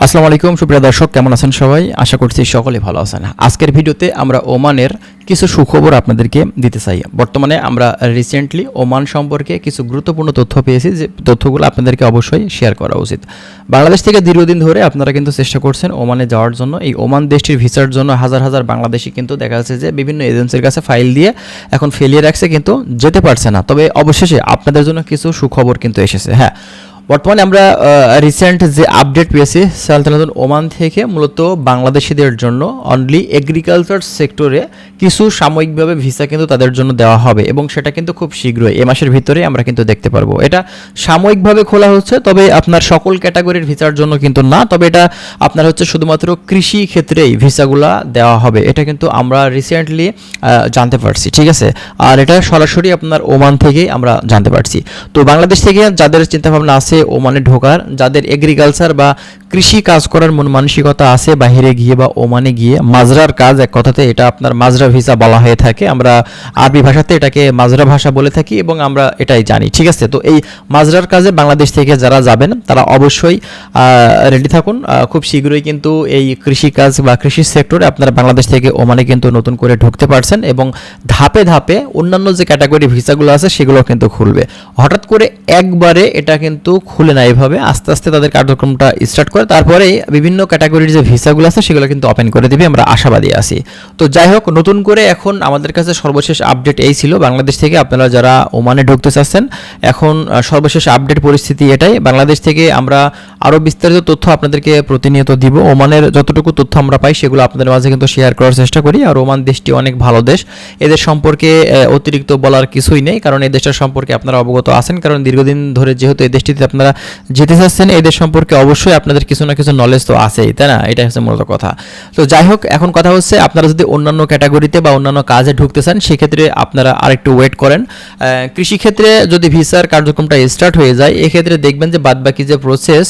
আসসালামু আলাইকুম সুপ্রিয় দর্শক, কেমন আছেন সবাই? আশা করছি সকলে ভালো আছেন। আজকের ভিডিওতে আমরা ওমানের কিছু সুখবর আপনাদেরকে দিতে চাই। বর্তমানে আমরা রিসেন্টলি ওমান সম্পর্কে কিছু গুরুত্বপূর্ণ তথ্য পেয়েছি, যে তথ্যগুলো আপনাদেরকে অবশ্যই শেয়ার করা উচিত। বাংলাদেশ থেকে দীর্ঘদিন ধরে আপনারা কিন্তু চেষ্টা করছেন ওমানে যাওয়ার জন্য। এই ওমান দেশটির ভিসার জন্য হাজার হাজার বাংলাদেশি কিন্তু দেখা যাচ্ছে যে বিভিন্ন এজেন্সির কাছে ফাইল দিয়ে এখন ফেলিয়ে রাখছে, কিন্তু যেতে পারছে না। তবে অবশেষে আপনাদের জন্য কিছু সুখবর কিন্তু এসেছে। হ্যাঁ, বর্তমানে আমরা রিসেন্ট যে আপডেট পেয়েছি, সালতানাতুল ওমান থেকে মূলত বাংলাদেশিদের জন্য অনলি এগ্রিকালচার সেক্টরে কিছু সাময়িকভাবে ভিসা কিন্তু তাদের জন্য দেওয়া হবে, এবং সেটা কিন্তু খুব শীঘ্রই এ মাসের ভিতরে আমরা কিন্তু দেখতে পারবো। এটা সাময়িকভাবে খোলা হচ্ছে, তবে আপনার সকল ক্যাটাগরির ভিসার জন্য কিন্তু না। তবে এটা আপনার হচ্ছে শুধুমাত্র কৃষি ক্ষেত্রেই ভিসাগুলা দেওয়া হবে, এটা কিন্তু আমরা রিসেন্টলি জানতে পারছি। ঠিক আছে, আর এটা সরাসরি আপনার ওমান থেকেই আমরা জানতে পারছি। তো বাংলাদেশ থেকে যাদের চিন্তাভাবনা আছে ওমানে ঢোকার, যাদের এগ্রিকালচার বা কৃষি কাজ করার মন মানসিকতা আছে, বাইরে গিয়ে বা ওমানে গিয়ে মাজরার কাজ, এক কথাতে এটা আপনার মাজরা ভিসা বলা হয়ে থাকে। আমরা আরবি ভাষাতে এটাকে মাজরা ভাষা বলে থাকি এবং আমরা এটাই জানি। ঠিক আছে, তো এই মাজরার কাজে বাংলাদেশ থেকে যারা যাবেন তারা অবশ্যই রেডি থাকুন। খুব শীঘ্রই কিন্তু এই কৃষি কাজ বা কৃষি সেক্টরে আপনারা বাংলাদেশ থেকে ওমানে কিন্তু নতুন করে ঢুকতে পারছেন, এবং ধাপে ধাপে অন্যান্য যে ক্যাটাগরি ভিসাগুলো আছে সেগুলো কিন্তু খুলবে। হঠাৎ করে একবারে এটা কিন্তু খুলে না, এভাবে আস্তে আস্তে তাদের কার্যক্রমটা স্টার্ট করে তারপরে বিভিন্ন ক্যাটাগরির যে ভিসাগুলো আছে সেগুলো কিন্তু ওপেন করে দিবে, আমরা আশাবাদী আছি। তো যাই হোক, নতুন করে এখন আমাদের কাছে সর্বশেষ আপডেট এই ছিল বাংলাদেশ থেকে আপনারা যারা ওমানে ঢুকতে চাচ্ছেন, এখন সর্বশেষ আপডেট পরিস্থিতি এটাই। বাংলাদেশ থেকে আমরা আরও বিস্তারিত তথ্য আপনাদেরকে প্রতিনিয়ত দিব। ওমানের যতটুকু তথ্য আমরা পাই সেগুলো আপনাদের মাঝে কিন্তু শেয়ার করার চেষ্টা করি। আর ওমান দেশটি অনেক ভালো দেশ, এদের সম্পর্কে অতিরিক্ত বলার কিছুই নেই, কারণ এই দেশটার সম্পর্কে আপনারা অবগত আছেন। কারণ দীর্ঘদিন ধরে যেহেতু এই দেশটিতে আপনারা যেতে চাচ্ছেন, এদের সম্পর্কে অবশ্যই আপনাদের কিছু না কিছু নলেজ তো আছেই, তাই না? এটা হচ্ছে মূলত কথা। তো যাই হোক, এখন কথা হচ্ছে আপনারা যদি অন্যান্য ক্যাটাগরিতে বা অন্যান্য কাজে ঢুকতে চান, সেক্ষেত্রে আপনারা আরেকটু ওয়েট করেন। কৃষিক্ষেত্রে যদি ভিসার কার্যক্রমটা স্টার্ট হয়ে যায়, এক্ষেত্রে দেখবেন যে বাদবাকি যে প্রসেস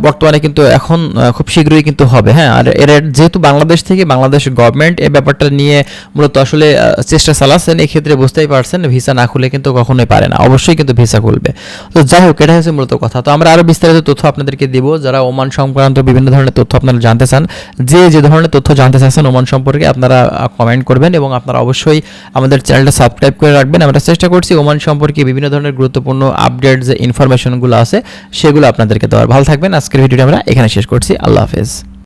বর্তমানে কিন্তু এখন খুব শীঘ্রই কিন্তু হবে। হ্যাঁ, আর এর যেহেতু বাংলাদেশ থেকে বাংলাদেশ গভর্নমেন্ট এই ব্যাপারটা নিয়ে মূলত আসলে চেষ্টা চালাচ্ছেন, এক্ষেত্রে বুঝতেই পারছেন ভিসা না খুলে কিন্তু কখনোই পারে না, অবশ্যই কিন্তু ভিসা খুলবে। তো যাই হোক, এটা হচ্ছে মূলত কথা। তো আমরা আরও বিস্তারিত তথ্য আপনাদেরকে দিব। যারা ওমান সংক্রান্ত বিভিন্ন ধরনের তথ্য আপনারা জানতে চান, যে ধরনের তথ্য জানতে চাচ্ছেন ওমান সম্পর্কে, আপনারা কমেন্ট করবেন এবং আপনারা অবশ্যই আমাদের চ্যানেলটা সাবস্ক্রাইব করে রাখবেন। আমরা চেষ্টা করছি ওমান সম্পর্কে বিভিন্ন ধরনের গুরুত্বপূর্ণ আপডেট যে ইনফরমেশনগুলো আছে সেগুলো আপনাদেরকে দেওয়ার। ভালো থাকবেন। আজকের ভিডিওটা আমরা এখানে শেষ করছি। আল্লাহ হাফেজ।